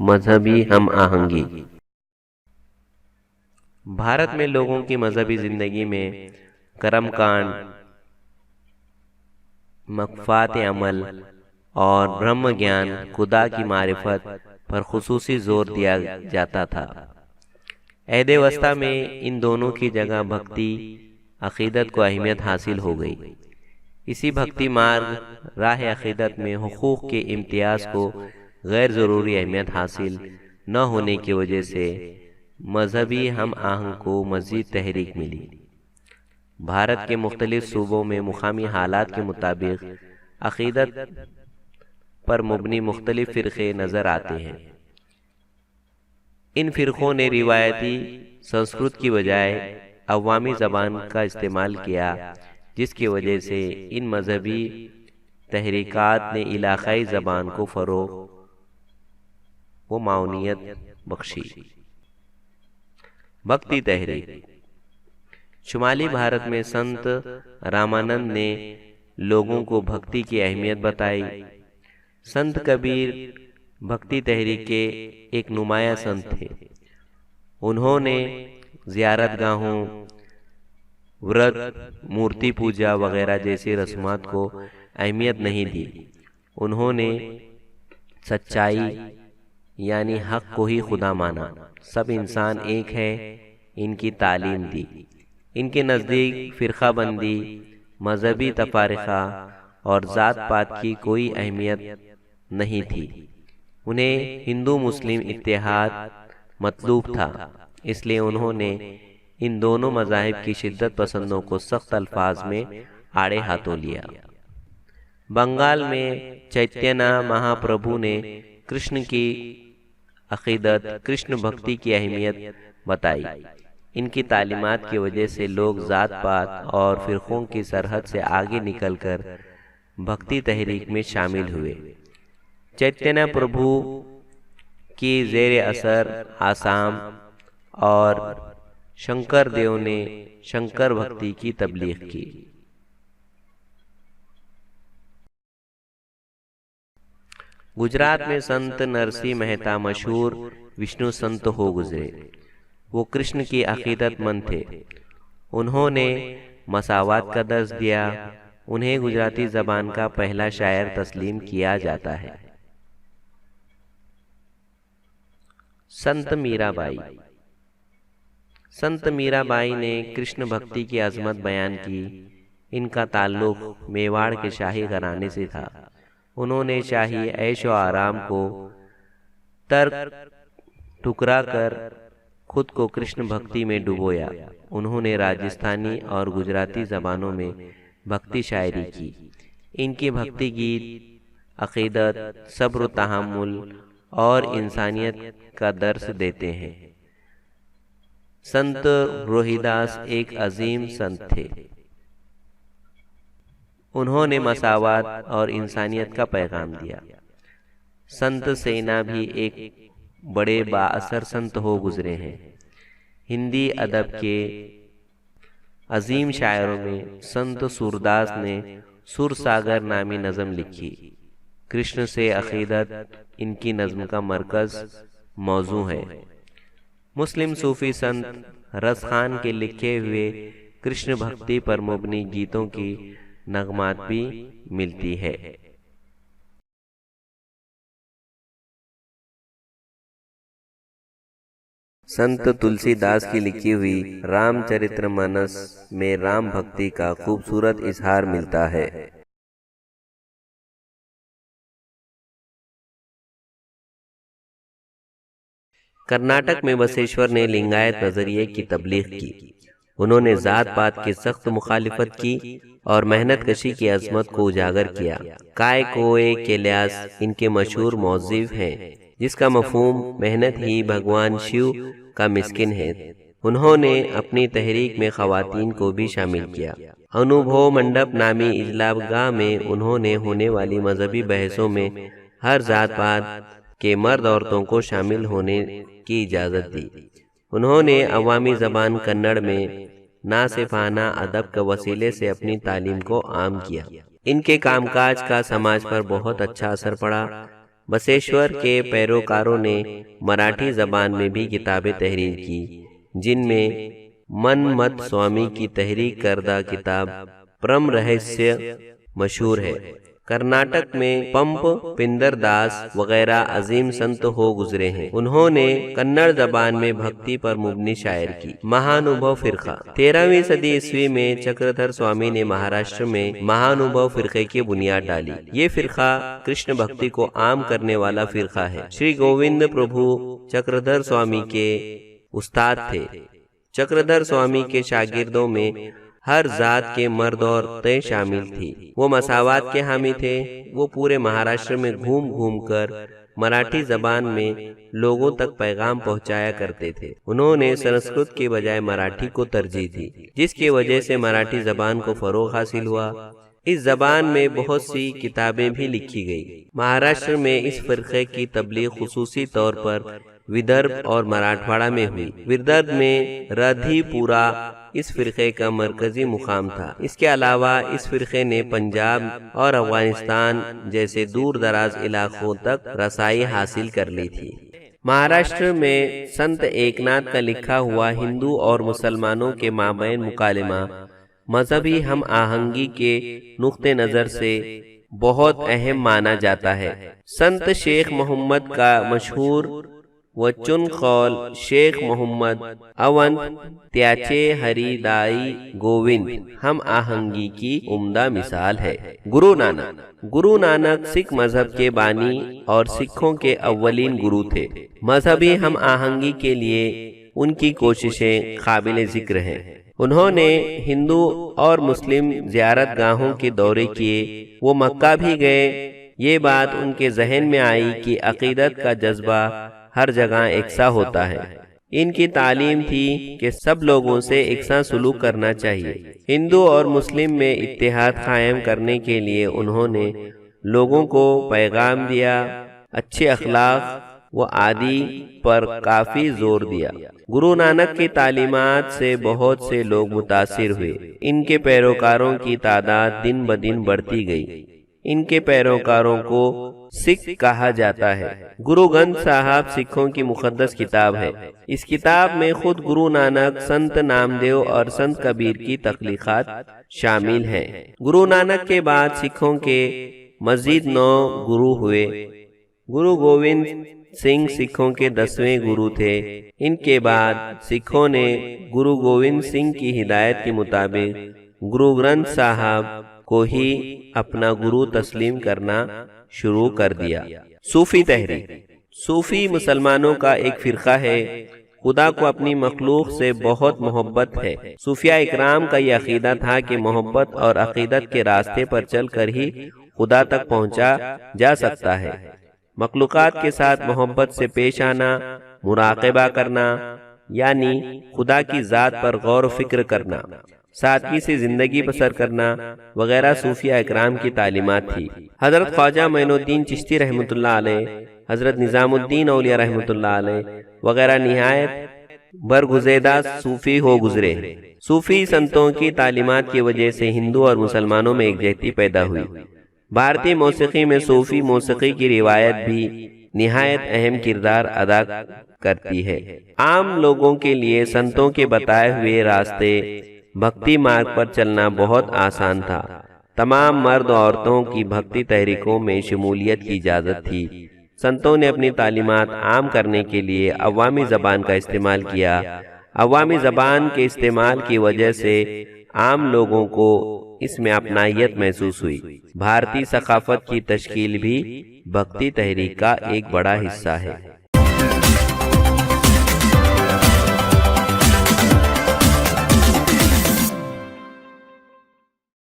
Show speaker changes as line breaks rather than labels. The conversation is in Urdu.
مذہبی ہم آہنگی۔ بھارت میں لوگوں کی مذہبی زندگی میں کرم کانڈ، مکافات عمل اور برہم گیان، خدا کی معرفت پر خصوصی زور دیا جاتا تھا۔ عہد وسطی میں ان دونوں کی جگہ بھکتی عقیدت کو اہمیت حاصل ہو گئی۔ اسی بھکتی مارگ راہ عقیدت میں حقوق کے امتیاز کو غیر ضروری اہمیت حاصل نہ ہونے کی وجہ سے مذہبی ہم آہنگ کو مزید تحریک ملی۔ بھارت کے مختلف صوبوں میں مقامی حالات کے مطابق عقیدت پر مبنی مختلف فرقے نظر آتے ہیں۔ ان فرقوں نے روایتی سنسکرت کی بجائے عوامی زبان کا استعمال کیا، جس کی وجہ سے ان مذہبی تحریکات نے علاقائی زبان کو فروغ و معاونت بخشی۔ بھکتی تحریک۔ شمالی بھارت میں سنت رامانند نے لوگوں کو بھکتی کی اہمیت بتائی۔ سنت کبیر بھکتی تحریک کے ایک نمایاں سنت تھے۔ انہوں نے زیارت گاہوں، ورت، مورتی پوجا وغیرہ جیسی رسومات کو اہمیت نہیں دی۔ انہوں نے سچائی یعنی حق کو ہی خدا مانا، سب انسان ایک ہے، ان کی تعلیم دی۔ ان کے نزدیک فرقہ بندی، مذہبی تفرقہ اور ذات پات کی کوئی اہمیت نہیں تھی۔ انہیں ہندو مسلم اتحاد مطلوب تھا، اس لیے انہوں نے ان دونوں مذاہب کی شدت پسندوں کو سخت الفاظ میں آڑے ہاتھوں لیا۔ بنگال میں چیتنیہ مہا پربھو نے کرشن کی عقیدت، کرشن بھکتی کی اہمیت بتائی۔ ان کی تعلیمات کی وجہ سے لوگ ذات پات اور فرقوں کی سرحد سے آگے نکل کر بھکتی تحریک میں شامل ہوئے۔ چیتنیہ پربھو کی زیر اثر آسام اور شنکر دیو نے شنکر بھکتی کی تبلیغ کی۔ گجرات میں سنت نرسی مہتا مشہور وشنو سنت ہو گزرے۔ وہ کرشن کی عقیدت مند تھے۔ انہوں نے مساوات کا درس دیا۔ انہیں گجراتی زبان کا پہلا شاعر تسلیم کیا جاتا ہے۔ سنت میرا بائی۔ سنت میرا بائی نے کرشن بھکتی کی عظمت بیان کی۔ ان کا تعلق میواڑ کے شاہی گھرانے سے تھا۔ انہوں نے شاہی عیش و آرام کو ترک ٹھکرا کر خود کو کرشن بھکتی میں ڈبویا۔ انہوں نے راجستھانی اور گجراتی زبانوں میں بھکتی شاعری کی۔ ان کی بھکتی گیت عقیدت، صبر و تحمل اور انسانیت کا درس دیتے ہیں۔ سنت روہی داس ایک عظیم سنت تھے۔ انہوں نے مساوات اور انسانیت کا پیغام دیا۔ سنت سینا بھی ایک بڑے با اثر سنت ہو گزرے ہیں۔ ہندی ادب کے عظیم شاعروں میں سنت سورداس نے سر ساگر نامی نظم لکھی۔ کرشن سے عقیدت ان کی نظم کا مرکز موضوع ہے۔ مسلم صوفی سنت رس خان کے لکھے ہوئے کرشن بھکتی پر مبنی گیتوں کی نغمات بھی ملتی ہے۔ سنت تلسی داس کی لکھی ہوئی رام چرتر مانس میں رام بھکتی کا خوبصورت اظہار ملتا ہے۔ کرناٹک میں بسیشور نے لنگایت نظریے کی تبلیغ کی۔ انہوں نے ذات پات کی سخت مخالفت کی اور محنت کشی کی عظمت کو اجاگر کیا۔ کائے کوئے کیلاس ان کے مشہور موضوع ہیں، جس کا مفہوم محنت ہی بھگوان شیو کا مسکن ہے۔ انہوں نے اپنی تحریک میں خواتین کو بھی شامل کیا۔ انوبھو منڈپ نامی اجلاس گاہ میں انہوں نے ہونے والی مذہبی بحثوں میں ہر ذات پات کے مرد عورتوں کو شامل ہونے کی اجازت دی۔ انہوں نے عوامی زبان کنڑ میں ناصفانہ ادب کے وسیلے سے اپنی تعلیم کو عام کیا۔ ان کے کام کاج کا سماج پر بہت اچھا اثر پڑا۔ بسیشور کے پیروکاروں نے مراٹھی زبان میں بھی کتابیں تحریر کی، جن میں من مت سوامی کی تحریر کردہ کتاب پرم رہسیہ مشہور ہے۔ کرناٹک میں پمپ پندر داس وغیرہ عظیم سنت ہو گزرے ہیں۔ انہوں نے کنڑ زبان میں بھکتی پر مبنی شاعر کی۔ مہانوبھو فرقہ 13ویں صدی عیسوی میں چکردھر سوامی نے مہاراشٹر میں مہانوبھو فرقے کی بنیاد ڈالی۔ یہ فرقہ کرشن بھکتی کو عام کرنے والا فرقہ ہے۔ شری گووند پربھو چکردھر سوامی کے استاد تھے۔ چکردھر سوامی کے شاگردوں میں ہر ذات کے مرد اور عورتیں شامل تھی۔ وہ مساوات کے حامی تھے۔ وہ پورے مہاراشٹر میں گھوم گھوم کر مراٹھی زبان میں لوگوں تک پیغام پہنچایا کرتے تھے۔ انہوں نے سنسکرت کے بجائے مراٹھی کو ترجیح دی، جس کی وجہ سے مراٹھی زبان کو فروغ حاصل ہوا۔ اس زبان میں بہت سی کتابیں بھی لکھی گئی۔ مہاراشٹر میں اس فرقے کی تبلیغ خصوصی طور پر ودربھ اور مراٹھواڑہ میں ہوئی۔ ودربھ میں ردھی پورہ اس فرقے کا مرکزی مقام تھا۔ اس کے علاوہ اس فرقے نے پنجاب اور افغانستان جیسے دور دراز علاقوں تک رسائی حاصل کر لی تھی۔ مہاراشٹر میں سنت ایکناتھ کا لکھا ہوا ہندو اور مسلمانوں کے مابین مکالمہ مذہبی ہم آہنگی کے نقطہ نظر سے بہت اہم مانا جاتا ہے۔ سنت شیخ محمد کا مشہور وچن قول شیخ محمد اونت تیاچے ہری دائی گووند ہم آہنگی کی عمدہ مثال ہے۔ گرو نانک سکھ مذہب کے بانی اور سکھوں کے اولین گرو تھے۔ مذہبی ہم آہنگی کے لیے ان کی کوششیں قابل ذکر ہیں۔ انہوں نے ہندو اور مسلم زیارت گاہوں کے دورے کیے، وہ مکہ بھی گئے۔ یہ بات ان کے ذہن میں آئی کہ عقیدت کا جذبہ ہر جگہ یکساں ہوتا ہے۔ ان کی تعلیم تھی کہ سب لوگوں سے یکساں سلوک کرنا چاہیے۔ ہندو اور مسلم میں اتحاد قائم کرنے کے لیے انہوں نے لوگوں کو پیغام دیا، اچھے اخلاق و عادی پر کافی زور دیا۔ گرو نانک کی تعلیمات سے بہت سے لوگ متاثر ہوئے۔ ان کے پیروکاروں کی تعداد دن بدن بڑھتی گئی۔ ان کے پیروکاروں کو سکھ کہا جاتا ہے۔ گرو گرنتھ صاحب سکھوں کی مقدس کتاب ہے۔ اس کتاب میں خود گرو نانک، سنت نامدیو اور سنت کبیر کی تخلیقات شامل ہیں۔ گرو نانک کے بعد سکھوں کے مزید 9 گرو ہوئے۔ گرو گووند سنگھ سکھوں کے 10ویں گرو تھے۔ ان کے بعد سکھوں نے گرو گووند سنگھ کی ہدایت کے مطابق گرو گرنتھ صاحب کو ہی اپنا گرو تسلیم کرنا شروع کر دیا۔ صوفی تحریک صوفی مسلمانوں کا ایک فرقہ ہے۔ خدا کو اپنی مخلوق سے بہت محبت ہے۔ صوفیاء اکرام کا یہ عقیدہ تھا کہ محبت اور عقیدت کے راستے پر چل کر ہی خدا تک پہنچا جا سکتا ہے۔ مخلوقات کے ساتھ محبت سے پیش آنا، مراقبہ کرنا، یعنی خدا کی ذات پر غور و فکر کرنا، سادگی سے زندگی بسر کرنا وغیرہ صوفیاء اکرام کی تعلیمات تھی۔ حضرت خواجہ معین الدین چشتی رحمۃ اللہ علیہ، حضرت نظام الدین اولیاء رحمۃ اللہ علیہ وغیرہ نہایت برگزیدہ صوفی ہو گزرے۔ صوفی سنتوں کی تعلیمات کی وجہ سے ہندو اور مسلمانوں میں یکجہتی پیدا ہوئی۔ بھارتی موسیقی میں صوفی موسیقی کی روایت بھی نہایت اہم کردار ادا کرتی ہے۔ عام لوگوں کے لیے سنتوں کے بتائے ہوئے راستے بھکتی مارگ پر چلنا بہت آسان تھا۔ تمام مرد و عورتوں کی بھکتی تحریکوں میں شمولیت کی اجازت تھی۔ سنتوں نے اپنی تعلیمات عام کرنے کے لیے عوامی زبان کا استعمال کیا۔ عوامی زبان کے استعمال کی وجہ سے عام لوگوں کو اس میں اپنائیت محسوس ہوئی۔ بھارتی ثقافت کی تشکیل بھی بھکتی تحریک کا ایک بڑا حصہ ہے۔